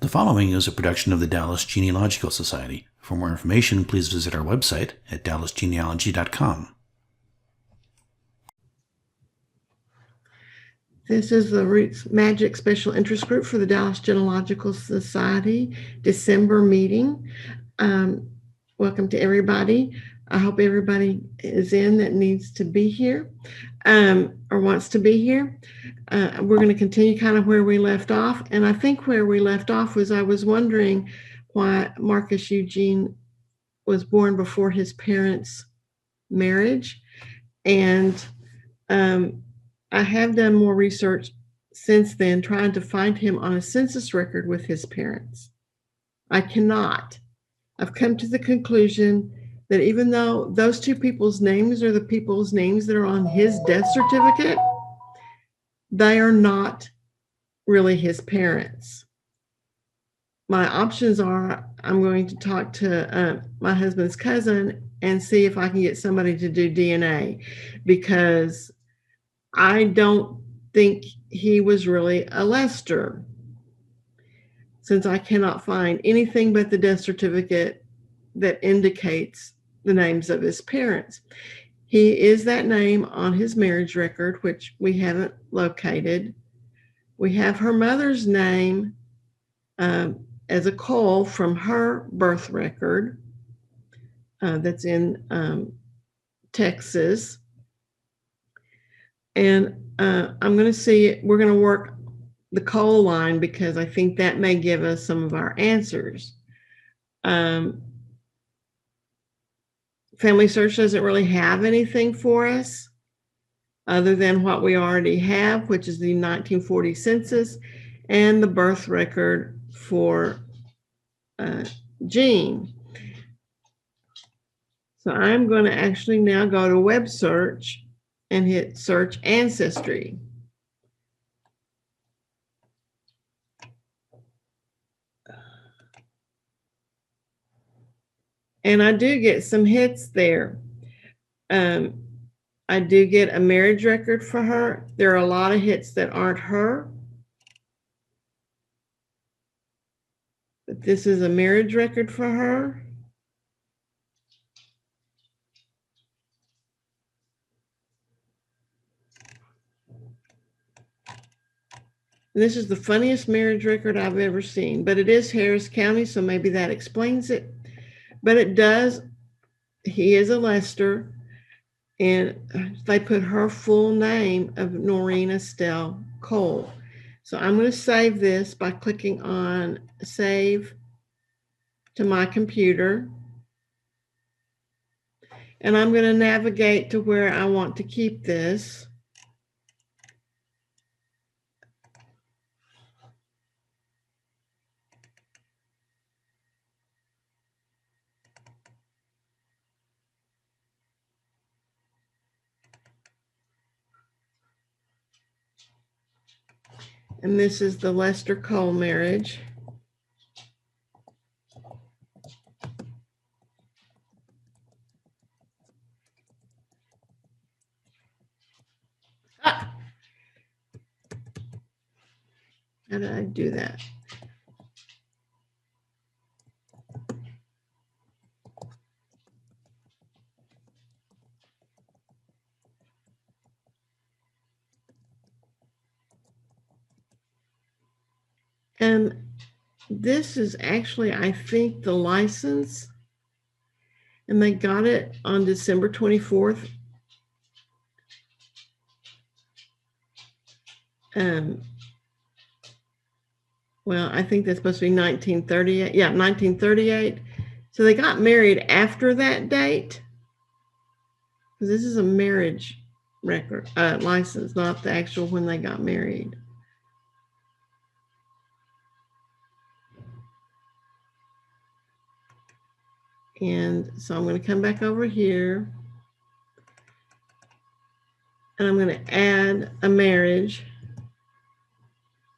The following is a production of the Dallas Genealogical Society. For more information, please visit our website at dallasgenealogy.com. This is the RootsMagic Special Interest Group for the Dallas Genealogical Society December meeting. Welcome to everybody. I hope everybody is in that needs to be here or wants to be here. We're going to continue kind of where we left off. And I think where we left off was I was wondering why Marcus Eugene was born before his parents' marriage. And I have done more research since then, trying to find him on a census record with his parents. I cannot. I've come to the conclusion that even though those two people's names are the people's names that are on his death certificate, they are not really his parents. My options are I'm going to talk to my husband's cousin and see if I can get somebody to do DNA, because I don't think he was really a Lester, since I cannot find anything but the death certificate that indicates the names of his parents. He is that name on his marriage record, which we haven't located. We have her mother's name as a Cole from her birth record that's in Texas. And I'm going to see, we're going to work the Cole line because I think that may give us some of our answers. Family Search doesn't really have anything for us other than what we already have, which is the 1940 census and the birth record for Gene. So I'm going to actually now go to web search and hit search ancestry. And I do get some hits there. I do get a marriage record for her. There are a lot of hits that aren't her. But this is a marriage record for her. And this is the funniest marriage record I've ever seen, but it is Harris County, so maybe that explains it. But it does, he is a Lester, and they put her full name of Noreen Estelle Cole. So I'm going to save this by clicking on Save to my computer. And I'm going to navigate to where I want to keep this. And this is the Lester Cole marriage. Ah! How did I do that? And this is actually, I think, the license. And they got it on December 24th. Well, I think that's supposed to be 1938. Yeah, 1938. So they got married after that date. Because this is a marriage record, license, not the actual when they got married. And so I'm going to come back over here. And I'm going to add a marriage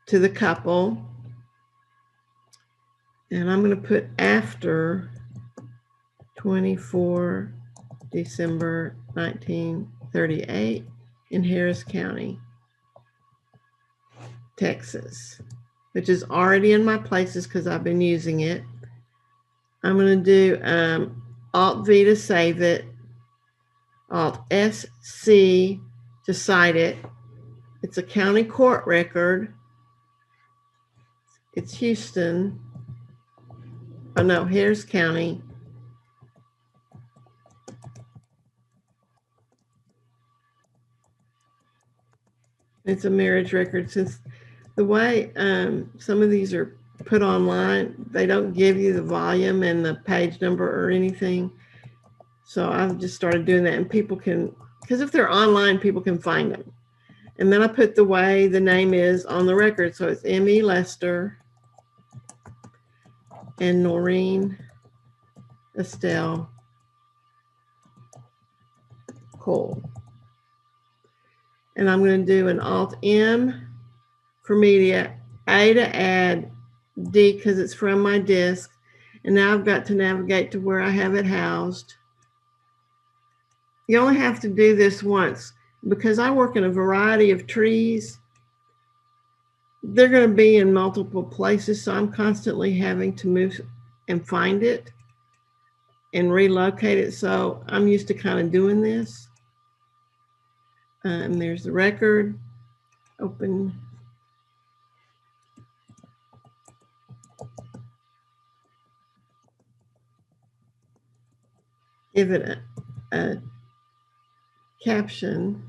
to the couple. And I'm going to put after 24 December 1938 in Harris County, Texas. which is already in my places because I've been using it. I'm going to do Alt-V to save it, Alt-SC to cite it. It's a county court record. It's Houston. Oh no, Harris County. It's a marriage record. Since the way some of these are put online, they don't give you the volume and the page number or anything. So I've just started doing that, and people can, because if they're online, people can find them. And then I put the way the name is on the record. So it's M.E. Lester and Noreen Estelle Cole. And I'm going to do an Alt-M for media, A to add, D because it's from my disk. And now I've got to navigate to where I have it housed. You only have to do this once because I work in a variety of trees. They're going to be in multiple places, so I'm constantly having to move and find it and relocate it. So I'm used to kind of doing this. And there's the record. Open. Give it a caption,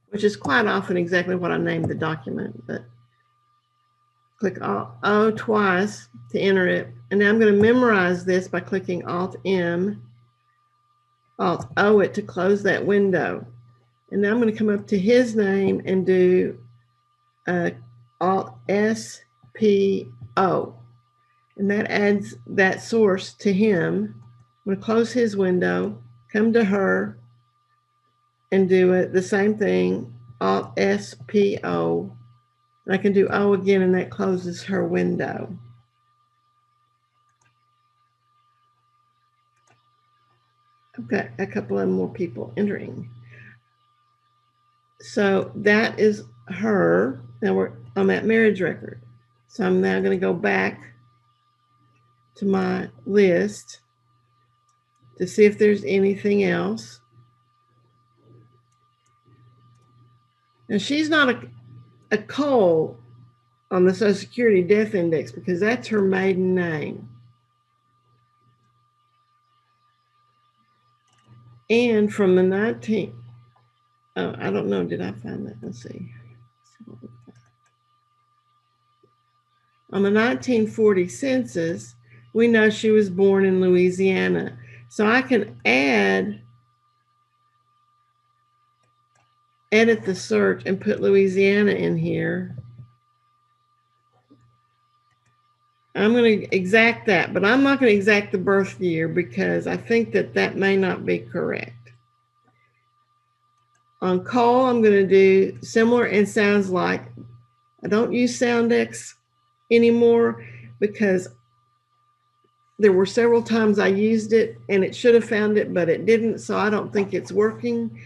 which is quite often exactly what I named the document, but click O twice to enter it. And now I'm going to memorize this by clicking Alt-M, Alt-O it to close that window. And now I'm going to come up to his name and do Alt-S-P-O. And that adds that source to him. I'm going to close his window, come to her, and do it the same thing, Alt-S-P-O. And I can do O again, and that closes her window. I've got a couple of more people entering. So that is her. Now I'm at marriage record. So I'm now going to go back to my list to see if there's anything else. Now she's not a Cole on the Social Security death index because that's her maiden name. And from the 19th, oh, I don't know, did I find that? Let's see. On the 1940 census, we know she was born in Louisiana. So I can edit the search and put Louisiana in here. I'm going to exact that, but I'm not going to exact the birth year because I think that may not be correct. On Cole, I'm going to do similar and sounds like. I don't use SoundX anymore because there were several times I used it and it should have found it, but it didn't. So I don't think it's working.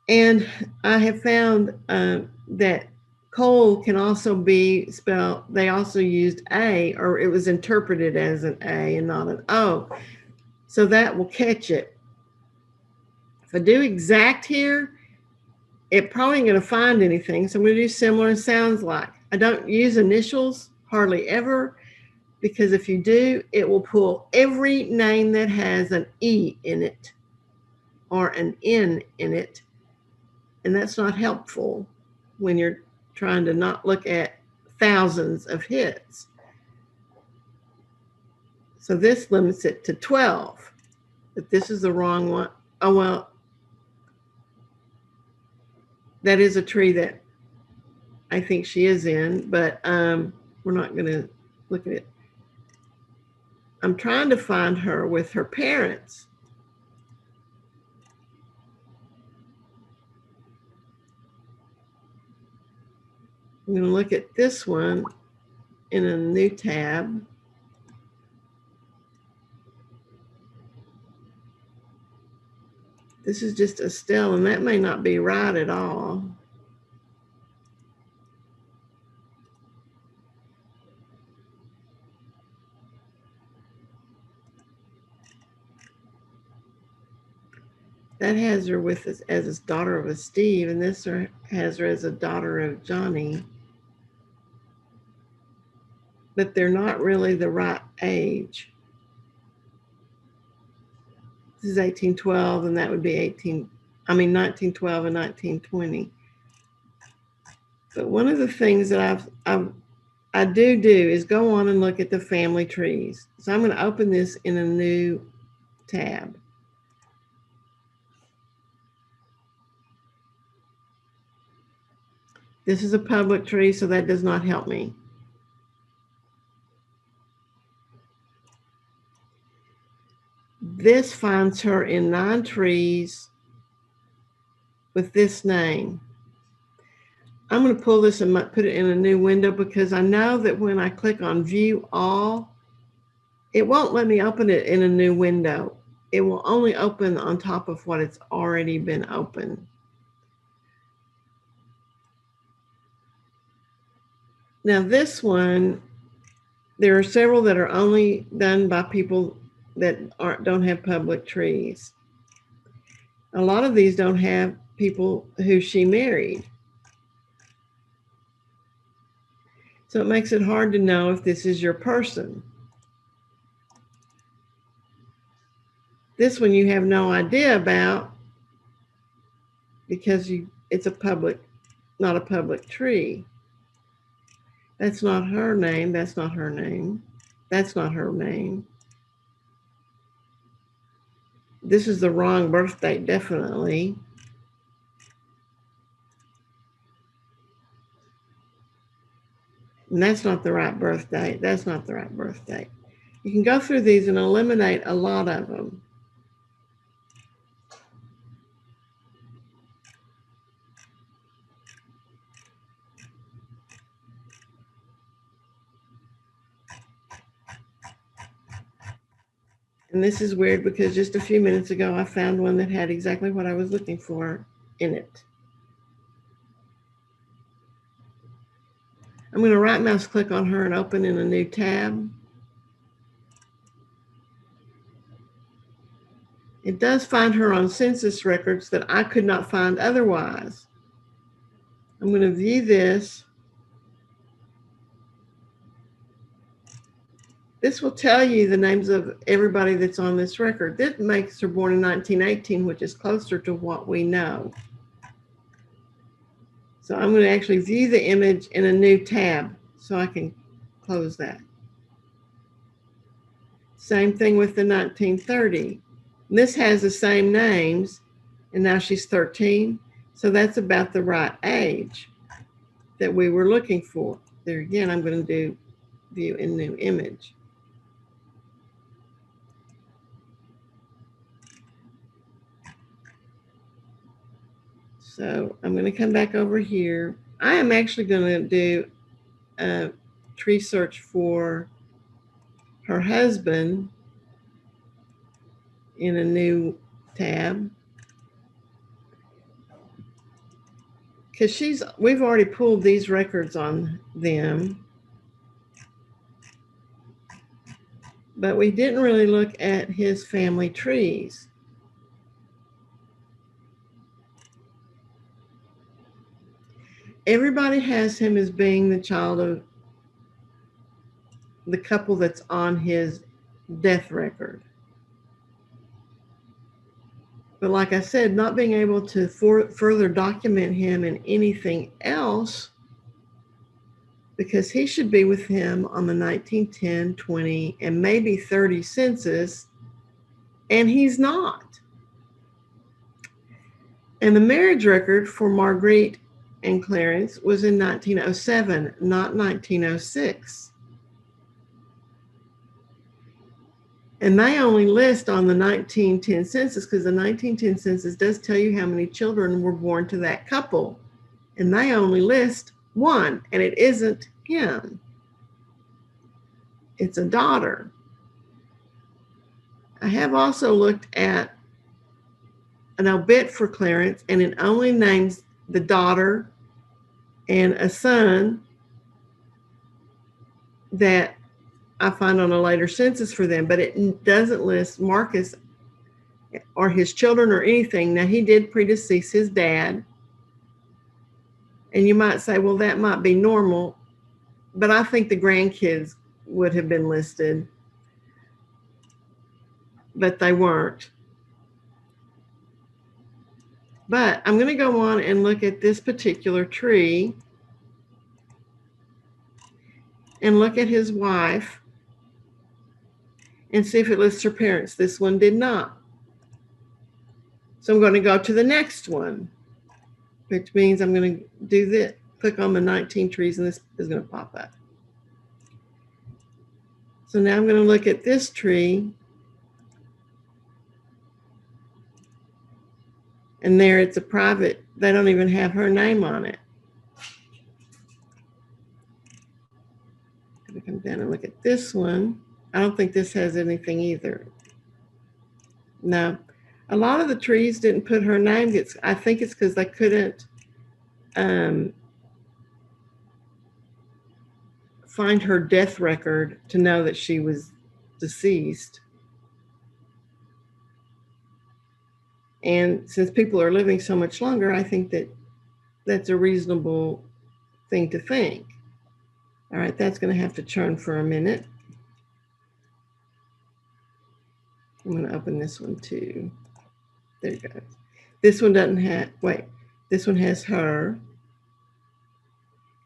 And I have found that Cole can also be spelled, they also used A, or it was interpreted as an A and not an O. So that will catch it. If I do exact here, it probably ain't going to find anything. So I'm going to do similar and sounds like. I don't use initials hardly ever because if you do, it will pull every name that has an E in it or an N in it. And that's not helpful when you're trying to not look at thousands of hits. So this limits it to 12, but this is the wrong one. Oh, well, that is a tree that I think she is in, but we're not going to look at it. I'm trying to find her with her parents. I'm going to look at this one in a new tab. This is just Estelle, and that may not be right at all. That has her with as a daughter of a Steve, and this has her as a daughter of Johnny. But they're not really the right age. This is 1812, and that would be 1912 and 1920. But one of the things that I do is go on and look at the family trees. So I'm going to open this in a new tab. This is a public tree, so that does not help me. This finds her in 9 trees with this name. I'm going to pull this and put it in a new window because I know that when I click on View All, it won't let me open it in a new window. It will only open on top of what it's already been open. Now this one, there are several that are only done by people that don't have public trees. A lot of these don't have people who she married. So it makes it hard to know if this is your person. This one you have no idea about because it's not a public tree. That's not her name. That's not her name. That's not her name. This is the wrong birth date, definitely. And that's not the right birth date. That's not the right birth date. You can go through these and eliminate a lot of them. And this is weird because just a few minutes ago, I found one that had exactly what I was looking for in it. I'm going to right mouse click on her and open in a new tab. It does find her on census records that I could not find otherwise. I'm going to view this. This will tell you the names of everybody that's on this record. This makes her born in 1918, which is closer to what we know. So I'm going to actually view the image in a new tab so I can close that. Same thing with the 1930. This has the same names, and now she's 13. So that's about the right age that we were looking for. There again, I'm going to do view in new image. So I'm going to come back over here. I am actually going to do a tree search for her husband in a new tab. Because we've already pulled these records on them. But we didn't really look at his family trees. Everybody has him as being the child of the couple that's on his death record. But like I said, not being able to further document him in anything else, because he should be with him on the 1910, 20, and maybe 30 census, and he's not. And the marriage record for Marguerite and Clarence was in 1907, not 1906. And they only list on the 1910 census because the 1910 census does tell you how many children were born to that couple. And they only list one, and it isn't him. It's a daughter. I have also looked at an obit for Clarence, and it only names the daughter and a son that I find on a later census for them, but it doesn't list Marcus or his children or anything. Now, he did predecease his dad. And you might say, well, that might be normal, but I think the grandkids would have been listed, but they weren't. But I'm going to go on and look at this particular tree and look at his wife and see if it lists her parents. This one did not. So I'm going to go to the next one, which means I'm going to do this. Click on the 19 trees and this is going to pop up. So now I'm going to look at this tree. And there it's a private, they don't even have her name on it. I'm going to come down and look at this one. I don't think this has anything either. No, a lot of the trees didn't put her name. I think it's because they couldn't find her death record to know that she was deceased. And since people are living so much longer, I think that that's a reasonable thing to think. All right, that's going to have to churn for a minute. I'm going to open this one too. There you go. This one doesn't have, wait, this one has her.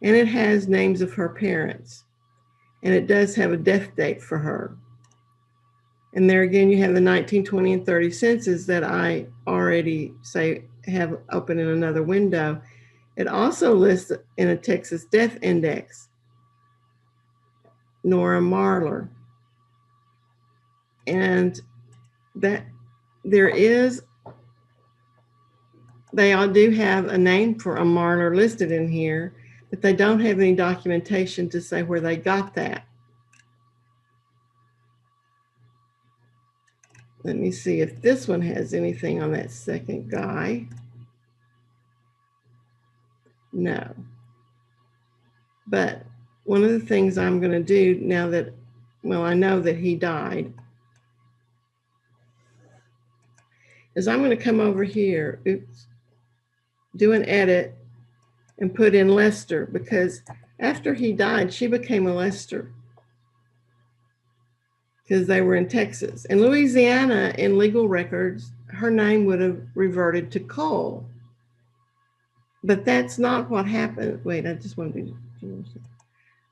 And it has names of her parents. And it does have a death date for her. And there again, you have the 19, 20, and 30 census that I already say have open in another window. It also lists in a Texas death index, Nora Marlar. And that there is, they all do have a name for a Marlar listed in here, but they don't have any documentation to say where they got that. Let me see if this one has anything on that second guy. No. But one of the things I'm going to do now that, well, I know that he died, is I'm going to come over here, oops, do an edit and put in Lester, because after he died, she became a Lester because they were in Texas. In Louisiana, in legal records, her name would have reverted to Cole. But that's not what happened. Wait, I just want to do,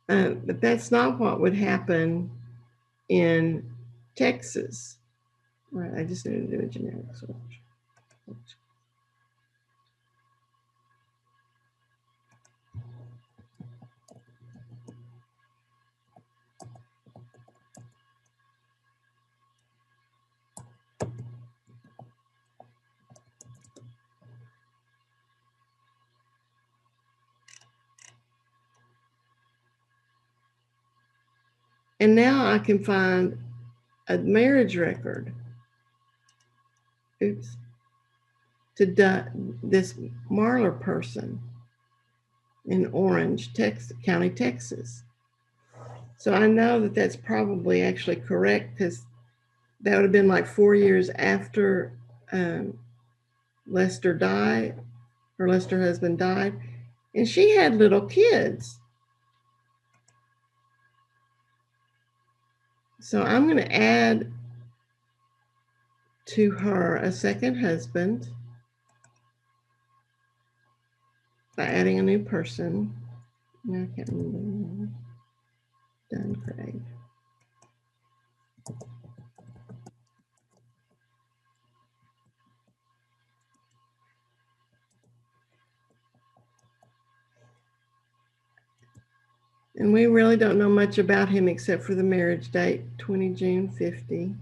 but that's not what would happen in Texas. Right, I just need to do a generic search. And now I can find a marriage record. Oops. To this Marlar person in Orange, County, Texas. So I know that that's probably actually correct, because that would have been like 4 years after Lester died, her Lester husband died, and she had little kids. So I'm going to add to her a second husband by adding a new person. No, I can't remember. Done, create. And we really don't know much about him except for the marriage date, 20 June 50.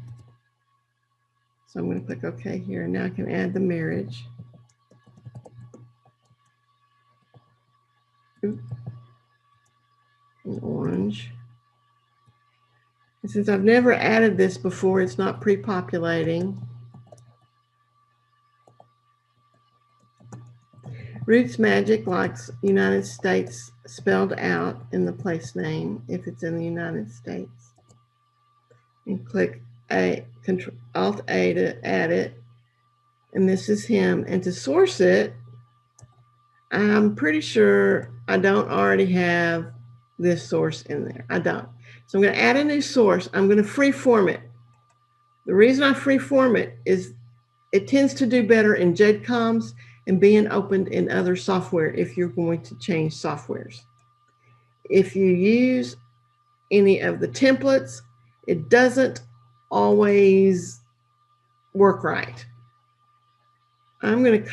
So I'm going to click OK here. Now I can add the marriage. In orange. And since I've never added this before, it's not pre-populating. RootsMagic likes United States spelled out in the place name if it's in the United States. And click Alt A to add it. And this is him. And to source it, I'm pretty sure I don't already have this source in there. I don't. So I'm going to add a new source. I'm going to freeform it. The reason I freeform it is it tends to do better in JEDCOMs and being opened in other software if you're going to change softwares. If you use any of the templates, it doesn't always work right. I'm going to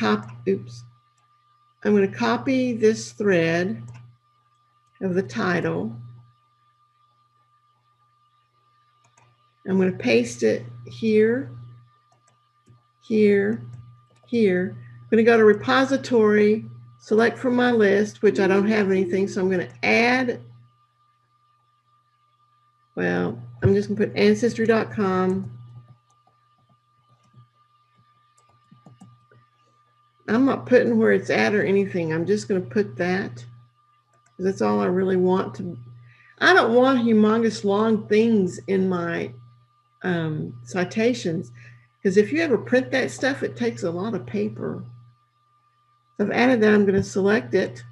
copy this thread of the title. I'm going to paste it here, here, here. I'm going to go to repository, select from my list, which I don't have anything, so I'm going to add, well, I'm just going to put ancestry.com. I'm not putting where it's at or anything. I'm just going to put that. That's all I really want to. I don't want humongous long things in my citations, because if you ever print that stuff, it takes a lot of paper. So I've added that. I'm going to select it.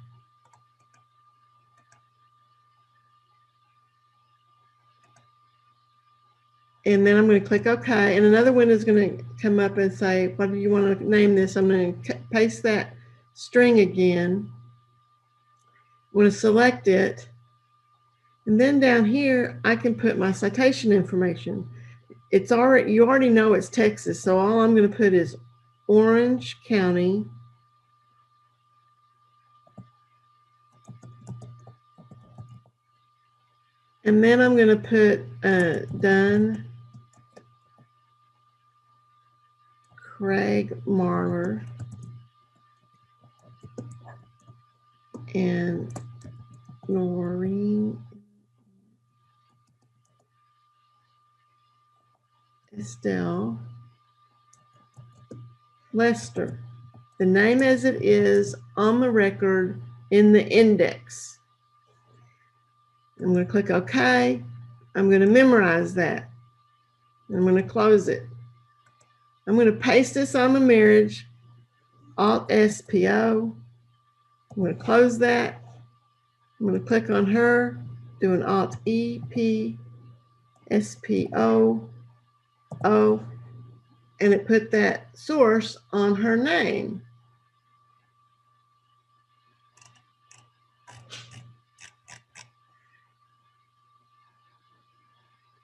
And then I'm going to click OK. And another window is going to come up and say, what do you want to name this? I'm going to paste that string again. I'm going to select it. And then down here, I can put my citation information. It's already, you already know it's Texas. So all I'm going to put is Orange County. And then I'm going to put done Craig Marler and Noreen Estelle Lester. The name as it is on the record in the index. I'm going to click OK. I'm going to memorize that. I'm going to close it. I'm going to paste this on the marriage, Alt-SPO. I'm going to close that. I'm going to click on her, do an Alt-EP-SPO-O, and it put that source on her name.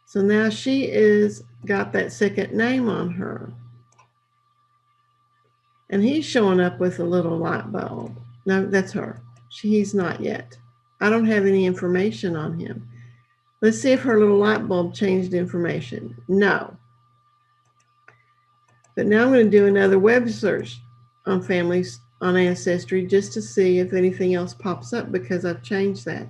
So now she is got that second name on her. And he's showing up with a little light bulb. No, that's her. He's not yet. I don't have any information on him. Let's see if her little light bulb changed information. No. But now I'm going to do another web search on families on Ancestry just to see if anything else pops up, because I've changed that.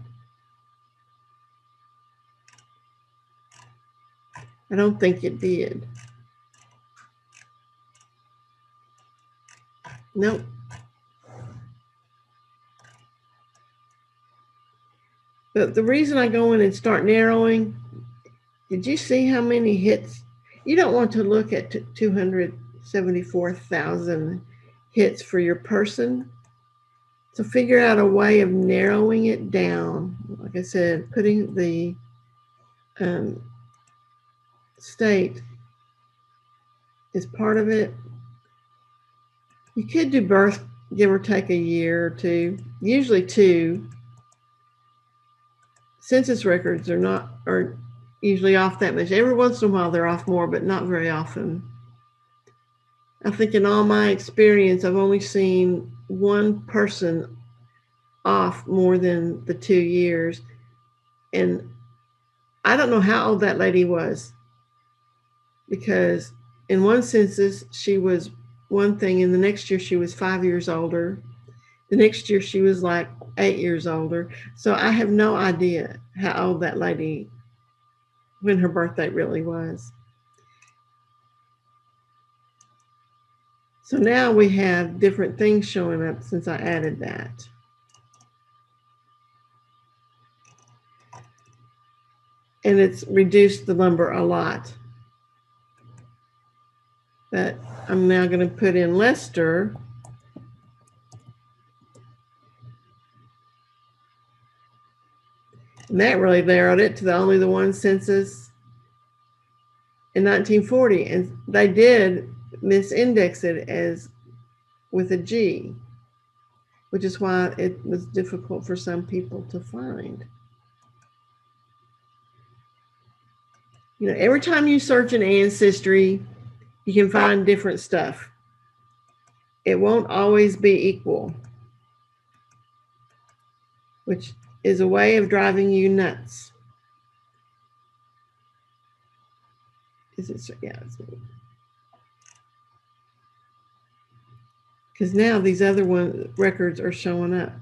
I don't think it did. Nope. But the reason I go in and start narrowing, did you see how many hits? You don't want to look at 274,000 hits for your person. So figure out a way of narrowing it down. Like I said, putting the state is part of it. You could do birth, give or take a year or two, usually 2. Census records are usually off that much. Every once in a while they're off more, but not very often. I think in all my experience, I've only seen one person off more than the 2 years. And I don't know how old that lady was, because in one census, she was one thing, and the next year she was 5 years older. The next year she was like 8 years older. So I have no idea how old that lady, when her birthday really was. So now we have different things showing up since I added that. And it's reduced the number a lot. but I'm now going to put in Lester. And that really narrowed it to only the one census in 1940. And they did misindex it as with a G, which is why it was difficult for some people to find. You know, every time you search an ancestry, you can find different stuff. It won't always be equal, which is a way of driving you nuts. Is it? Yeah. Because now these other records are showing up.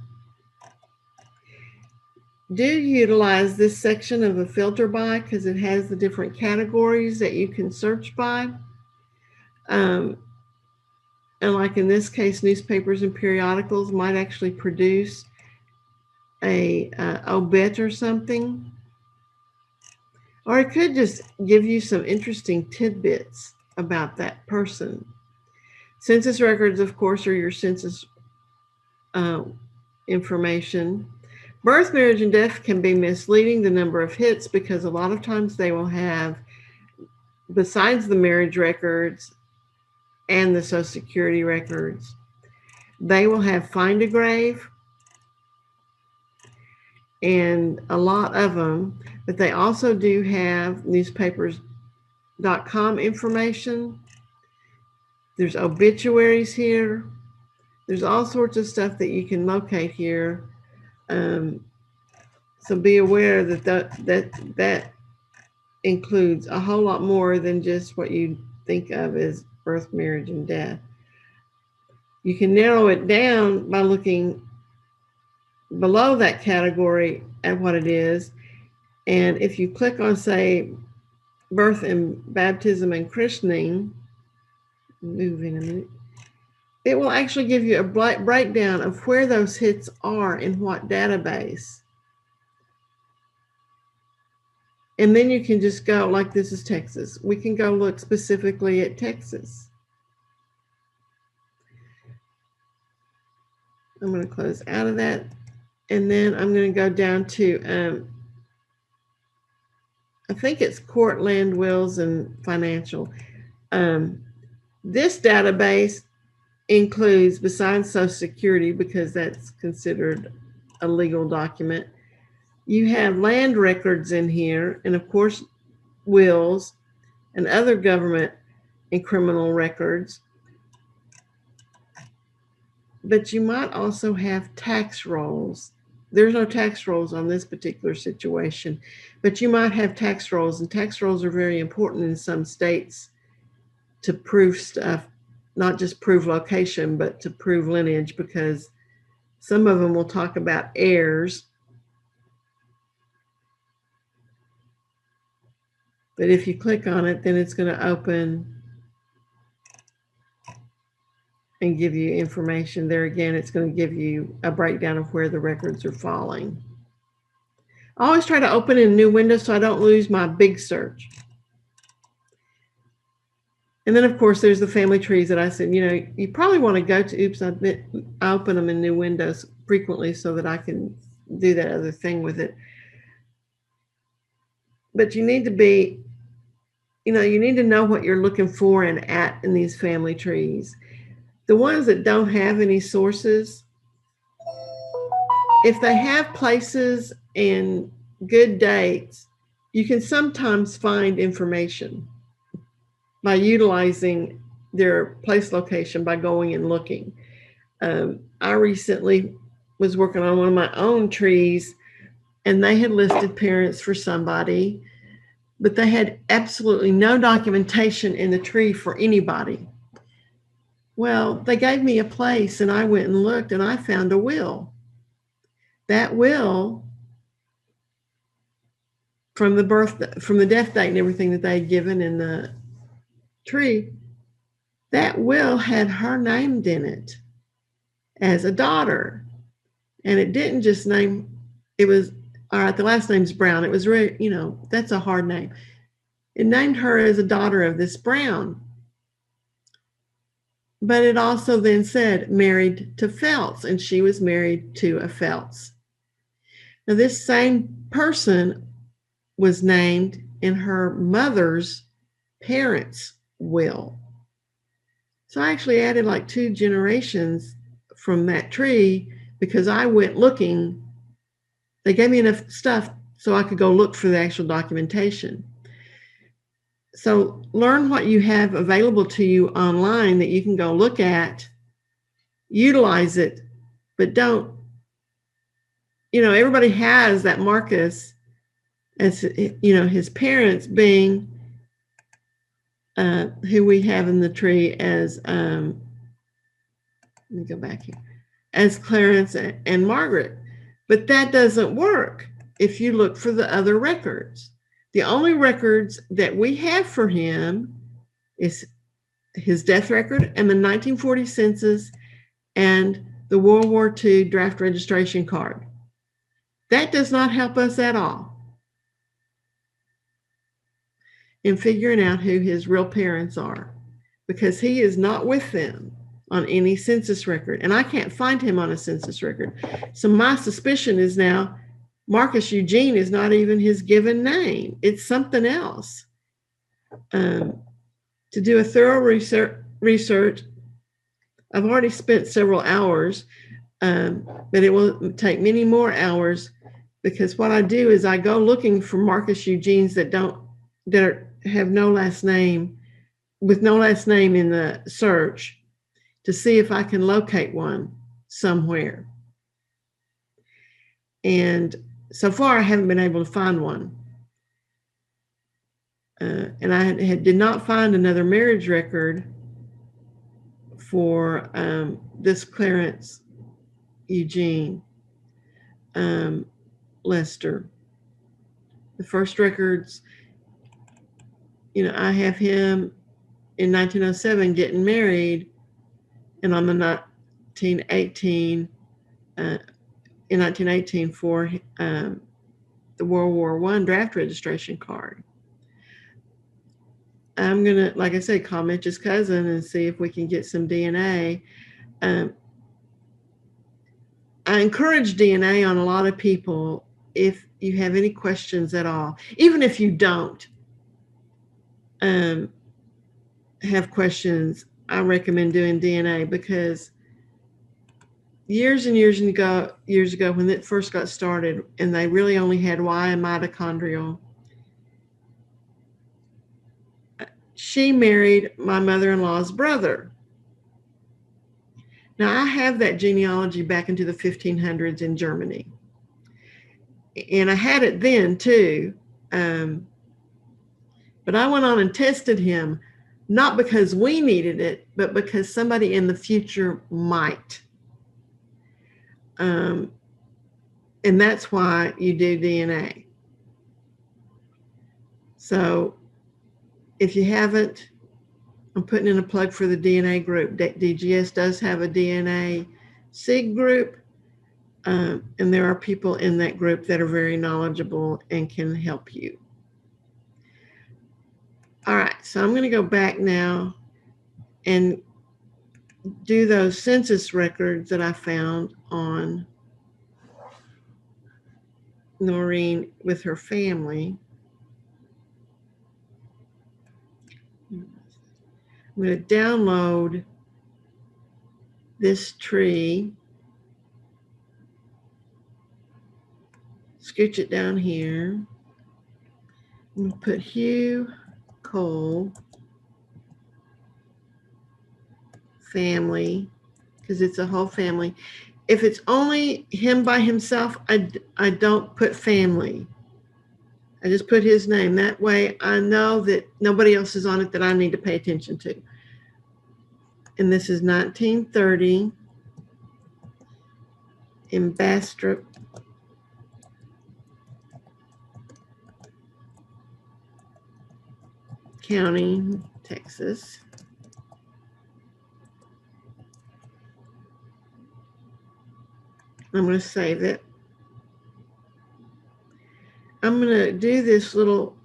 Do utilize this section of a filter by, because it has the different categories that you can search by. And like in this case, newspapers and periodicals might actually produce a obit or something. Or it could just give you some interesting tidbits about that person. Census records, of course, are your census information. Birth, marriage, and death can be misleading, the number of hits, because a lot of times they will have, besides the marriage records and the Social Security records, they will have Find a Grave and a lot of them, but they also do have newspapers.com information. There's obituaries here. There's all sorts of stuff that you can locate here. So be aware that includes a whole lot more than just what you think of as birth, marriage, and death. You can narrow it down by looking below that category at what it is. And if you click on, say, birth and baptism and christening, move in a minute, it will actually give you a breakdown of where those hits are in what database. And then you can just go, like this is Texas. We can go look specifically at Texas. I'm going to close out of that. And then I'm going to go down to, I think it's court, land, wills, and financial. This database includes, besides Social Security, because that's considered a legal document, you have land records in here, and of course, wills and other government and criminal records. But you might also have tax rolls. There's no tax rolls on this particular situation, but you might have tax rolls, and tax rolls are very important in some states to prove stuff, not just prove location, but to prove lineage, because some of them will talk about heirs. But if you click on it, then it's going to open and give you information. There again, it's going to give you a breakdown of where the records are falling. I always try to open in a new window so I don't lose my big search. And then, of course, there's the family trees that I said, you know, you probably want to go to, oops, I open them in new windows frequently so that I can do that other thing with it. But you need to be, you know, you need to know what you're looking for and at in these family trees. The ones that don't have any sources, if they have places and good dates, you can sometimes find information by utilizing their place location by going and looking. I recently was working on one of my own trees, and they had listed parents for somebody, but they had absolutely no documentation in the tree for anybody. Well, they gave me a place, and I went and looked, and I found a will. That will, from the death date and everything that they had given in the tree, that will had her named in it as a daughter. And it didn't just name, it was, all right, the last name's Brown. It was really, you know, that's a hard name. It named her as a daughter of this Brown. But it also then said married to Phelps, and she was married to a Phelps. Now, this same person was named in her mother's parents' will. So I actually added like 2 generations from that tree because I went looking. They gave me enough stuff so I could go look for the actual documentation. So learn what you have available to you online that you can go look at, utilize it, but don't, everybody has that Marcus as, his parents being who we have in the tree as, let me go back here, as Clarence and Margaret. But that doesn't work if you look for the other records. The only records that we have for him is his death record and the 1940 census and the World War II draft registration card. That does not help us at all in figuring out who his real parents are, because he is not with them on any census record, and I can't find him on a census record. So my suspicion is now Marcus Eugene is not even his given name. It's something else. To do a thorough research, I've already spent several hours, but it will take many more hours, because what I do is I go looking for Marcus Eugenes that have no last name, with no last name in the search, to see if I can locate one somewhere. And so far, I haven't been able to find one. And I did not find another marriage record for this Clarence Eugene Lester. The first records, I have him in 1907 getting married, and on the 1918 in 1918 for the World War I draft registration card. I'm gonna, like I said, call Mitch's cousin and see if we can get some DNA. I encourage DNA on a lot of people if you have any questions at all. Even if you don't have questions, I recommend doing DNA, because years and years ago, when it first got started, and they really only had Y and mitochondrial, she married my mother-in-law's brother. Now, I have that genealogy back into the 1500s in Germany. And I had it then too. But I went on and tested him, not because we needed it, but because somebody in the future might. And that's why you do DNA. So if you haven't, I'm putting in a plug for the DNA group. DGS does have a DNA SIG group, and there are people in that group that are very knowledgeable and can help you. All right, so I'm going to go back now and do those census records that I found on Noreen with her family. I'm going to download this tree, scooch it down here. I'm going to put Hugh Cole family, because it's a whole family. If it's only him by himself, I don't put family. I just put his name. That way I know that nobody else is on it that I need to pay attention to. And this is 1930 in Bastrop County, Texas. I'm going to save it. I'm going to do this little,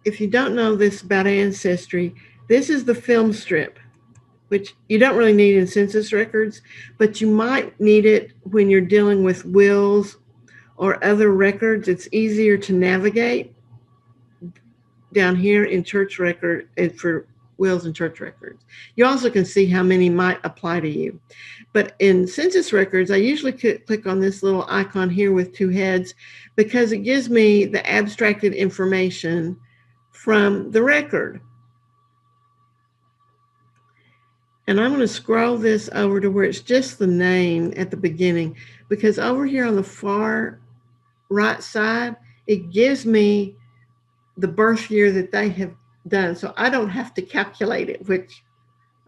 if you don't know this about Ancestry, this is the film strip. which you don't really need in census records, but you might need it when you're dealing with wills or other records. It's easier to navigate down here in church record and for wills and church records. You also can see how many might apply to you. But in census records, I usually click on this little icon here with two heads because it gives me the abstracted information from the record. And I'm going to scroll this over to where it's just the name at the beginning, because over here on the far right side, it gives me the birth year that they have done. So I don't have to calculate it, which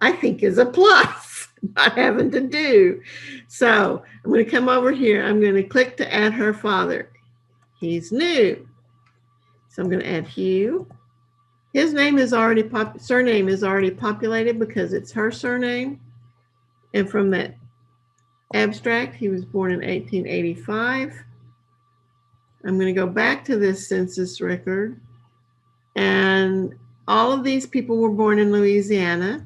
I think is a plus, not having to do. So I'm going to come over here. I'm going to click to add her father. He's new. So I'm going to add Hugh. His name is already surname is already populated because it's her surname. And from that abstract, he was born in 1885. I'm going to go back to this census record, and all of these people were born in Louisiana.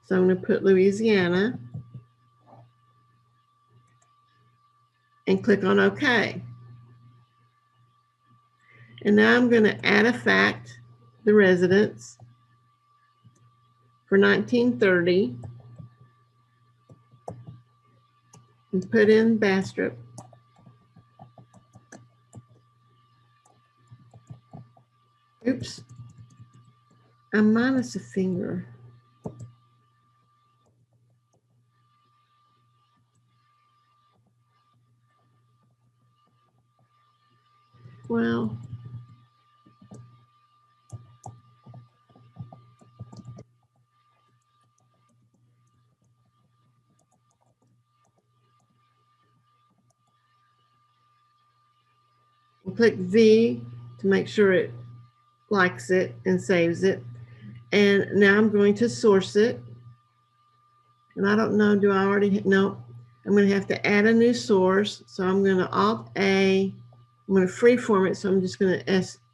So I'm going to put Louisiana and click on OK. And now I'm going to add a fact, the residence for 1930, and put in Bastrop. Oops, I'm minus a finger. Well, click V to make sure it likes it and saves it. And now I'm going to source it. And I don't know, do I already? No, I'm going to have to add a new source. So I'm going to Alt A. I'm going to freeform it. So I'm just going to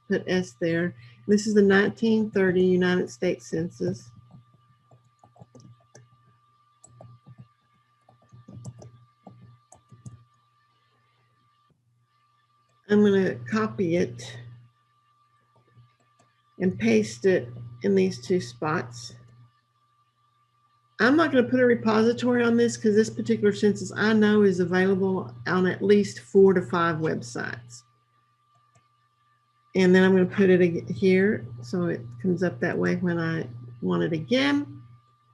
put S there. This is the 1930 United States Census. I'm going to copy it and paste it in these two spots. I'm not going to put a repository on this because this particular census I know is available on at least 4 to 5 websites. And then I'm going to put it here so it comes up that way when I want it again.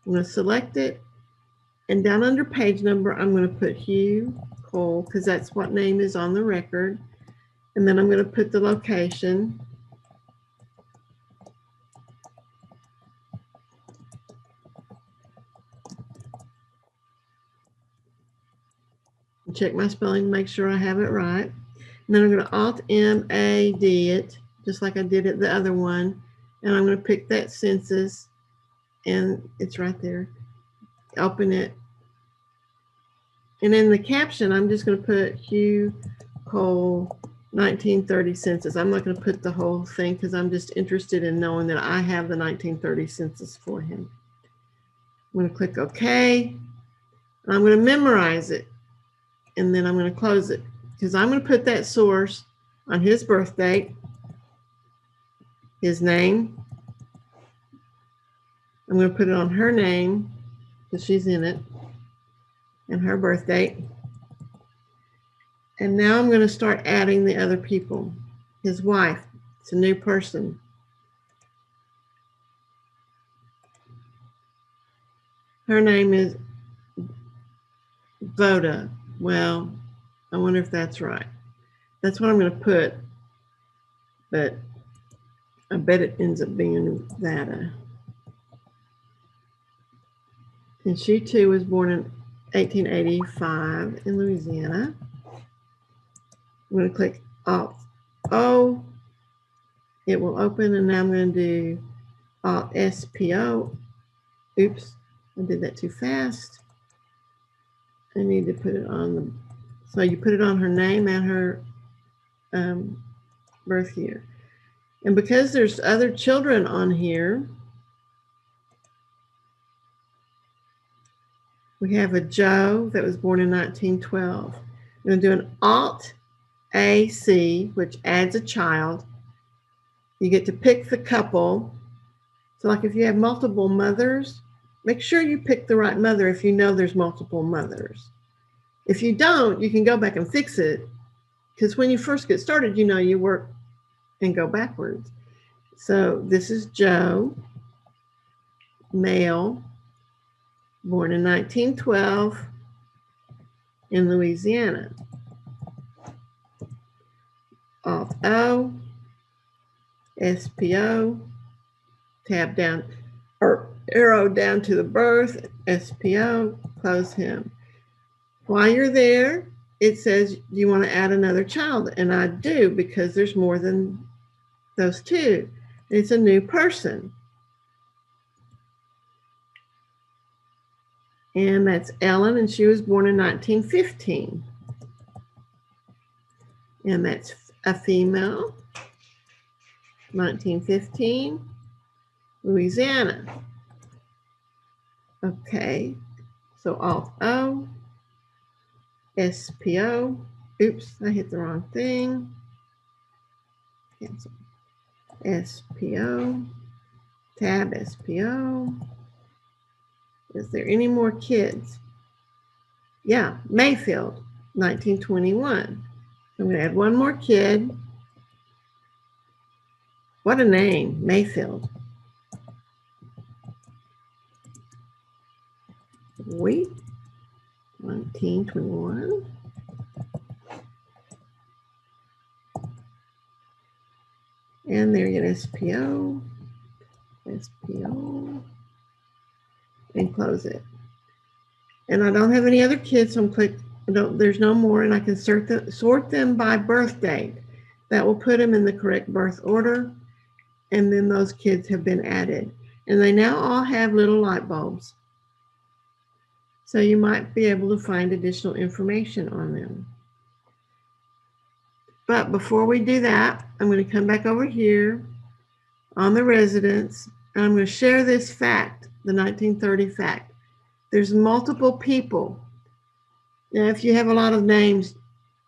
I'm going to select it. And down under page number, I'm going to put Hugh Cole because that's what name is on the record. And then I'm going to put the location. Check my spelling to make sure I have it right. And then I'm going to Alt-M-A-D it, just like I did at the other one. And I'm going to pick that census, and it's right there. Open it. And in the caption, I'm just going to put Hugh Cole 1930 census. I'm not going to put the whole thing because I'm just interested in knowing that I have the 1930 census for him. I'm going to click OK. And I'm going to memorize it. And then I'm going to close it because I'm going to put that source on his birth date, his name. I'm going to put it on her name because she's in it, and her birth date. And now I'm going to start adding the other people. His wife, it's a new person. Her name is Voda. Well, I wonder if that's right. That's what I'm going to put, but I bet it ends up being Vada. And she too was born in 1885 in Louisiana. I'm going to click Alt-O. It will open, and now I'm going to do Alt-SPO. Oops, I did that too fast. I need to put it on the, so you put it on her name and her birth year. And because there's other children on here, We have a Joe that was born in 1912. I'm going to do an Alt-AC, which adds a child. You get to pick the couple. So like if you have multiple mothers, make sure you pick the right mother if you know there's multiple mothers. If you don't, you can go back and fix it, because when you first get started, you work and go backwards. So this is Joe, male, born in 1912 in Louisiana. Alt-O, SPO, tab down, or arrow down to the birth, SPO, close him. While you're there, it says you want to add another child, and I do, because there's more than those two. It's a new person. And that's Ellen, and she was born in 1915. And that's a female, 1915, Louisiana. Okay, so Alt-O, SPO. Oops, I hit the wrong thing. Cancel. SPO, tab SPO. Is there any more kids? Yeah, Mayfield, 1921. I'm going to add one more kid. What a name, Mayfield. Wait, 1921. And there you get SPO, SPO, and close it. And I don't have any other kids, so I'm there's no more, and I can sort them by birth date. That will put them in the correct birth order, and then those kids have been added. And they now all have little light bulbs. So you might be able to find additional information on them. But before we do that, I'm going to come back over here on the residents, and I'm going to share this fact, the 1930 fact. There's multiple people. Now, if you have a lot of names,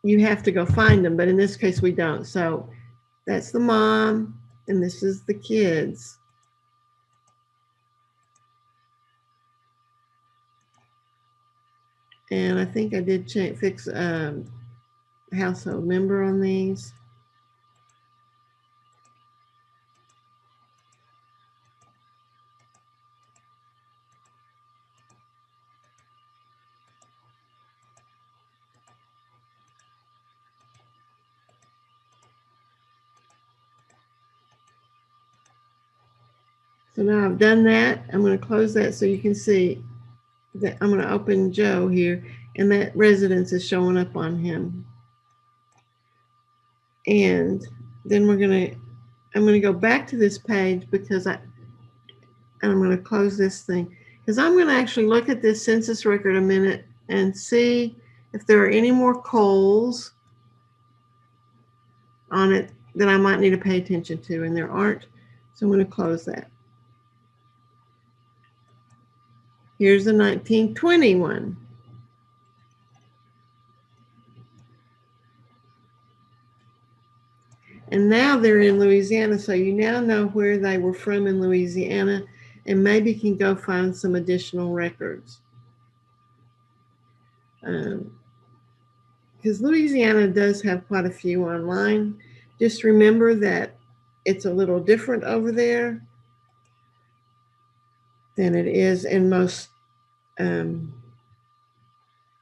you have to go find them, but in this case, we don't. So that's the mom, and this is the kids. And I think I did fix household member on these. So now I've done that. I'm going to close that so you can see that I'm going to open Joe here, and that residence is showing up on him. And then I'm going to go back to this page because I'm going to close this thing, because I'm going to actually look at this census record a minute and see if there are any more coals on it that I might need to pay attention to, and there aren't. So I'm going to close that. Here's the 1921. And now they're in Louisiana, so you now know where they were from in Louisiana, and maybe can go find some additional records. Because Louisiana does have quite a few online. Just remember that it's a little different over there than it is in most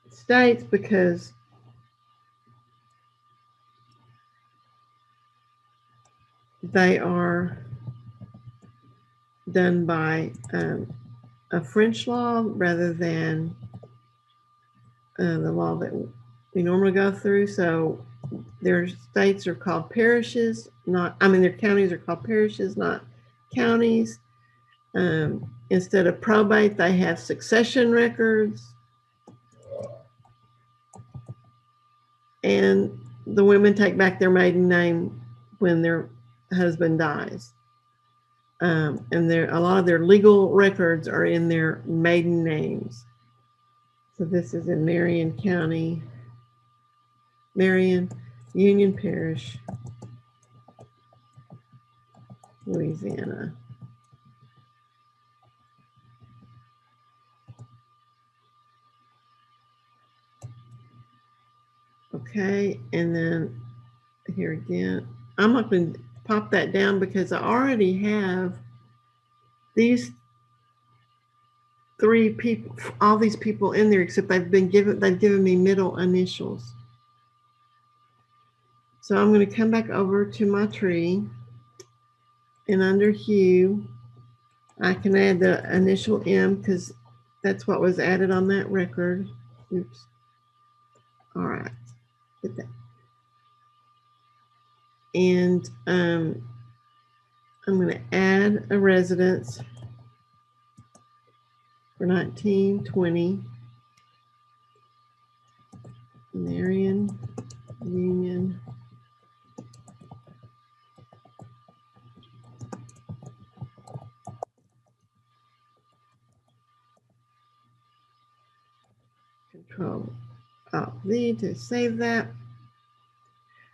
states, because they are done by a French law rather than the law that we normally go through. So their states are called parishes, their counties are called parishes, not counties. Instead of probate, they have succession records. And the women take back their maiden name when their husband dies. And a lot of their legal records are in their maiden names. So this is in Marion County, Marion, Union Parish, Louisiana. Okay, and then here again, I'm not going to pop that down because I already have these 3 people, all these people in there, except they've given me middle initials. So I'm going to come back over to my tree, and under hue, I can add the initial M because that's what was added on that record. Oops. All right. Get that. And I'm going to add a residence for 1920. Marion Union. Control Alt V to save that.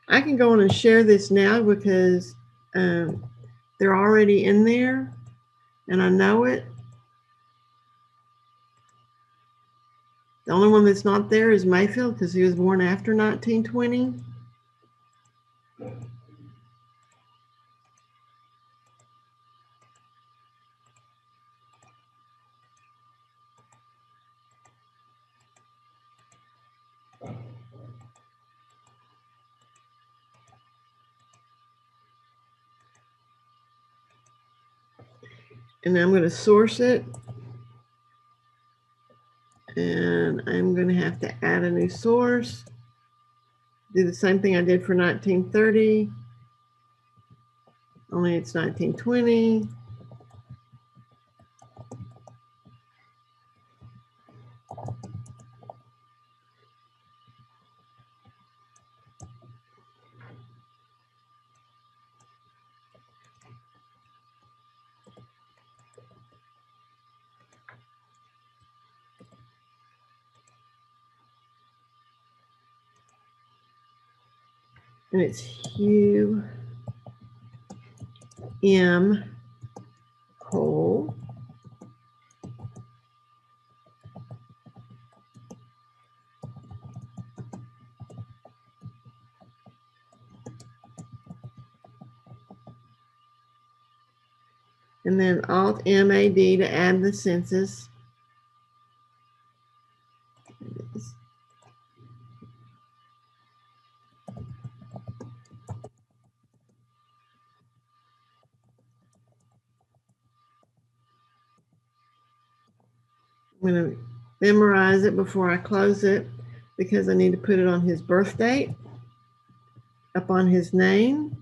I can go on and share this now because they're already in there and I know it. The only one that's not there is Mayfield because he was born after 1920. And I'm going to source it. And I'm going to have to add a new source. Do the same thing I did for 1930. Only it's 1920. And it's hue M whole. And then Alt MAD to add the census. I'm going to memorize it before I close it because I need to put it on his birth date, up on his name,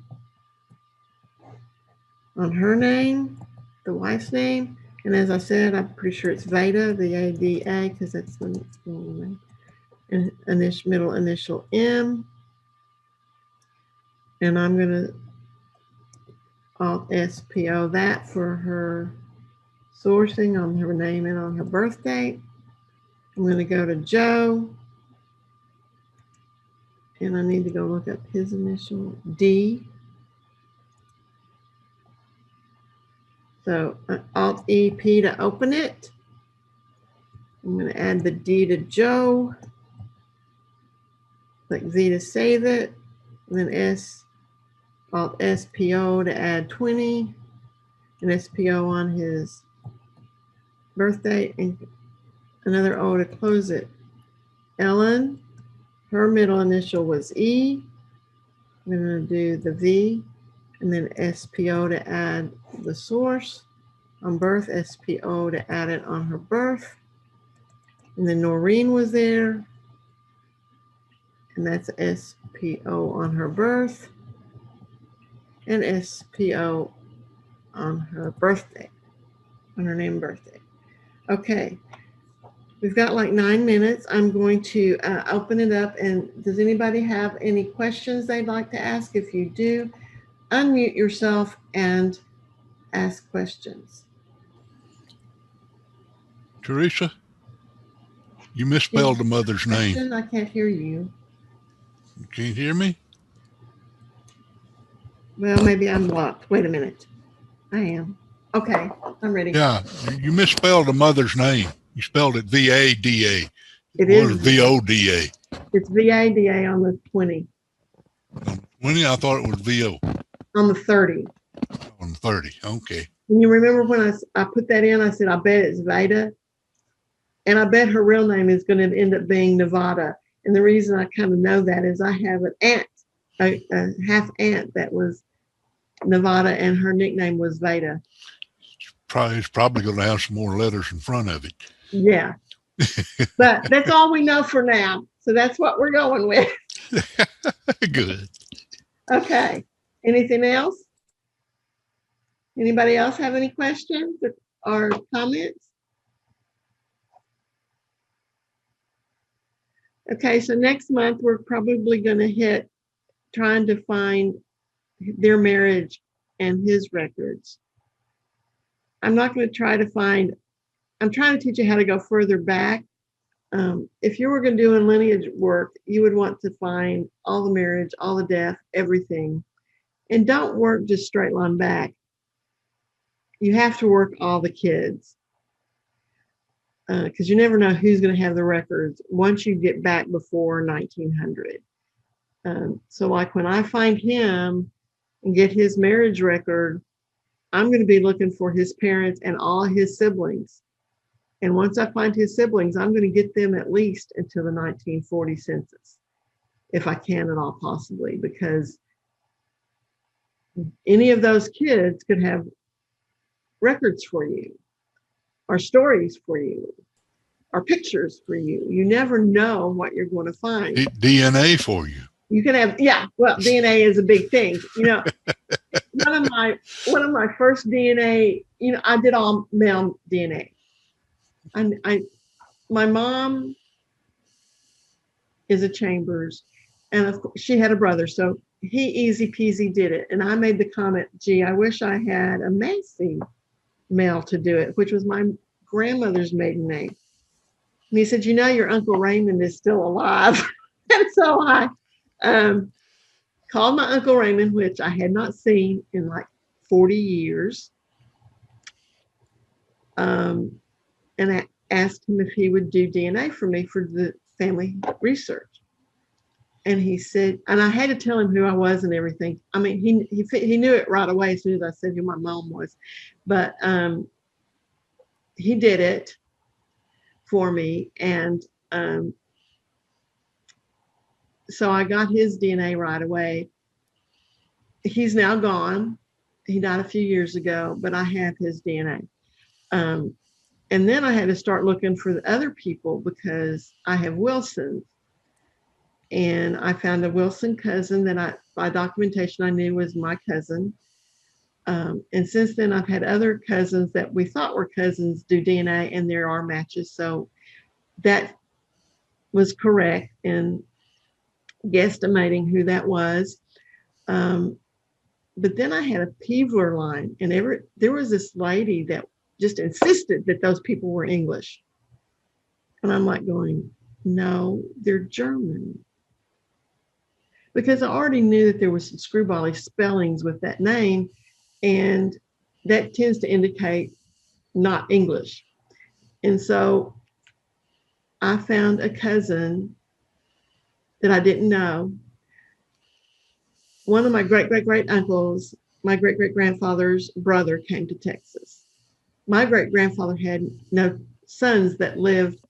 on her name, the wife's name. And as I said, I'm pretty sure it's Veda, the ADA, because that's the name. And middle initial M. And I'm going to Alt SPO that for her sourcing on her name and on her birth date. I'm going to go to Joe. And I need to go look up his initial D. So Alt EP to open it. I'm going to add the D to Joe. Click Z to save it. And then Alt SPO to add 20. And SPO on his birthday. And another O to close it. Ellen, her middle initial was E. I'm going to do the V. And then SPO to add the source. On birth, SPO to add it on her birth. And then Noreen was there. And that's SPO on her birth. And SPO on her birthday, on her name and birthday. Okay, we've got like 9 minutes. I'm going to open it up. And does anybody have any questions they'd like to ask? If you do, unmute yourself and ask questions. Teresa? You misspelled the mother's name. I can't hear you. You can't hear me? Well, maybe I'm blocked. Wait a minute. I am. Okay, I'm ready. Yeah, you misspelled the mother's name. You spelled it V-A-D-A. It Or is V-O-D-A. It's VADA on the 20. On 20, I thought it was V-O. On the 30. On 30, okay. And you remember when I put that in, I said, I bet it's Veda. And I bet her real name is going to end up being Nevada. And the reason I kind of know that is I have an aunt, a half aunt that was Nevada, and her nickname was Veda. It's probably going to have some more letters in front of it. Yeah. But that's all we know for now. So that's what we're going with. Good. Okay. Anything else? Anybody else have any questions or comments? Okay, so next month we're probably going to hit trying to find their marriage and his records. I'm not going to try to find, I'm trying to teach you how to go further back. If you were going to do lineage work, you would want to find all the marriage, all the death, everything. And don't work just straight line back. You have to work all the kids. Because you never know who's going to have the records once you get back before 1900. So like when I find him and get his marriage record, I'm going to be looking for his parents and all his siblings. And once I find his siblings, I'm going to get them at least until the 1940 census, if I can at all possibly, because any of those kids could have records for you, or stories for you, or pictures for you. You never know what you're going to find. DNA for you. You can have, yeah, well, DNA is a big thing. You know, one of my first DNA, you know, I did all male DNA. My mom is a Chambers, and of course she had a brother, so he easy peasy did it. And I made the comment, gee, I wish I had a Massey male to do it, which was my grandmother's maiden name. And he said, you know, your Uncle Raymond is still alive. And so I called my Uncle Raymond, which I had not seen in like 40 years. And I asked him if he would do DNA for me for the family research. And he said, and I had to tell him who I was and everything. I mean, he knew it right away as soon as I said who my mom was. But he did it for me. And so I got his DNA right away. He's now gone. He died a few years ago, but I have his DNA. And then I had to start looking for the other people because I have Wilson. And I found a Wilson cousin that by documentation I knew was my cousin. And since then I've had other cousins that we thought were cousins do DNA, and there are matches. So that was correct in guesstimating who that was. But then I had a Peevler line, and there was this lady that just insisted that those people were English. And I'm like going, no, they're German. Because I already knew that there was some screwbally spellings with that name, and that tends to indicate not English. And so I found a cousin that I didn't know. One of my great-great-great uncles, my great-great-grandfather's brother came to Texas. My great-grandfather had no sons that lived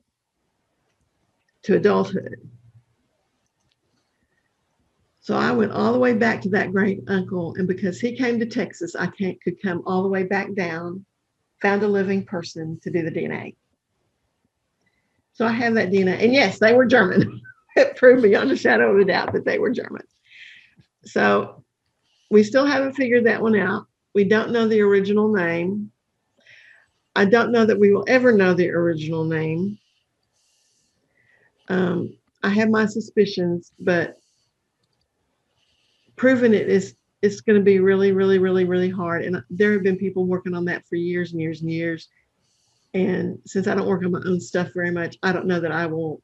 to adulthood. So I went all the way back to that great uncle, and because he came to Texas, I could come all the way back down, found a living person to do the DNA. So I have that DNA, and yes, they were German. It proved beyond a shadow of a doubt that they were German. So we still haven't figured that one out. We don't know the original name. I don't know that we will ever know the original name. I have my suspicions, but proving it it's going to be really, really, really, really hard. And there have been people working on that for years and years and years. And since I don't work on my own stuff very much, I don't know that I will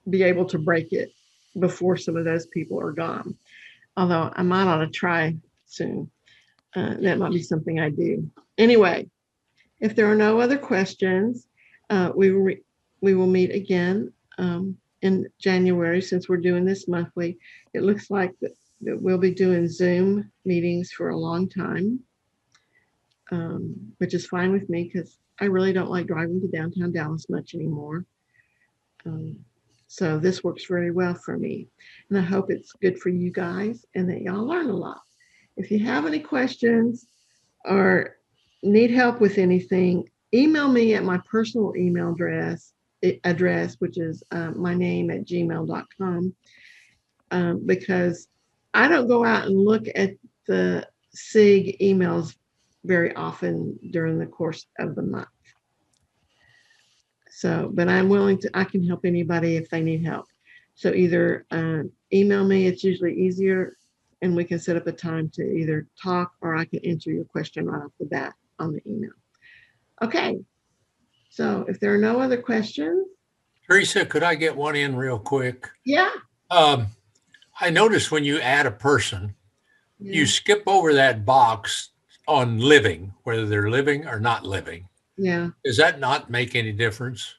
be able to break it before some of those people are gone. Although I might ought to try soon. That might be something I do. Anyway, if there are no other questions, we will meet again in January. Since we're doing this monthly, it looks like that we'll be doing Zoom meetings for a long time, which is fine with me because I really don't like driving to downtown Dallas much anymore. So this works very well for me. And I hope it's good for you guys and that y'all learn a lot. If you have any questions or need help with anything, email me at my personal email address, which is my name at gmail.com, because I don't go out and look at the SIG emails very often during the course of the month. So, but I'm willing to, I can help anybody if they need help. So either email me, it's usually easier, and we can set up a time to either talk or I can answer your question right off the bat on the email. Okay, so if there are no other questions. Teresa, could I get one in real quick? Yeah. I noticed when you add a person, you skip over that box on living, whether they're living or not living. Yeah. Does that not make any difference?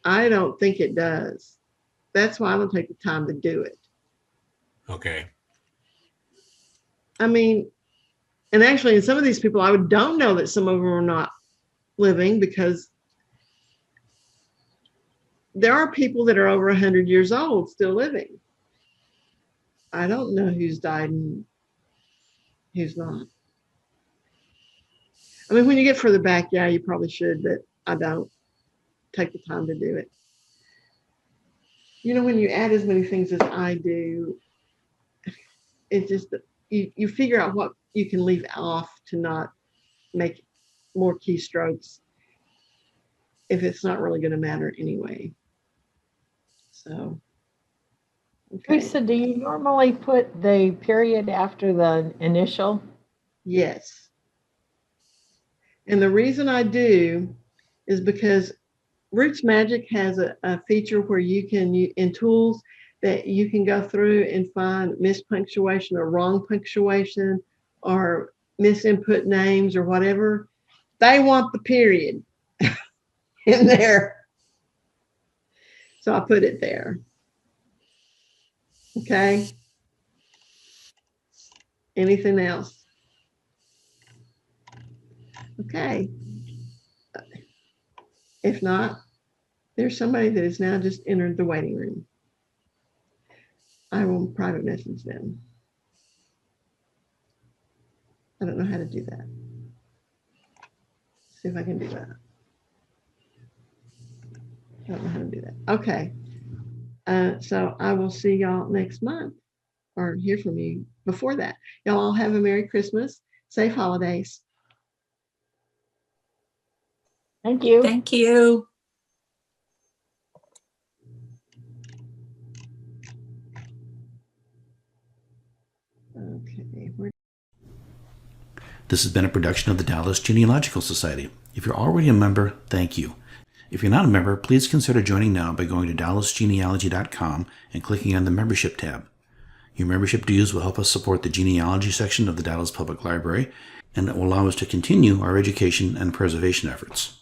I don't think it does. That's why I don't take the time to do it. Okay. I mean, and actually, in some of these people, I don't know that some of them are not living because there are people that are over 100 years old still living. I don't know who's died and who's not. I mean, when you get further back, yeah, you probably should, but I don't take the time to do it. You know, when you add as many things as I do, it just, you figure out what you can leave off to not make more keystrokes if it's not really going to matter anyway. So, okay. Teresa, do you normally put the period after the initial? Yes. And the reason I do is because RootsMagic has a feature where you can, in tools, that you can go through and find mispunctuation or wrong punctuation or misinput names or whatever. They want the period in there. So I put it there. Okay. Anything else? Okay. If not, there's somebody that has now just entered the waiting room. I will private message them. I don't know how to do that. See if I can do that. I don't know how to do that. Okay. So I will see y'all next month or hear from you before that. Y'all all have a Merry Christmas. Safe holidays. Thank you. Thank you. Okay. This has been a production of the Dallas Genealogical Society. If you're already a member, thank you. If you're not a member, please consider joining now by going to dallasgenealogy.com and clicking on the membership tab. Your membership dues will help us support the genealogy section of the Dallas Public Library, and it will allow us to continue our education and preservation efforts.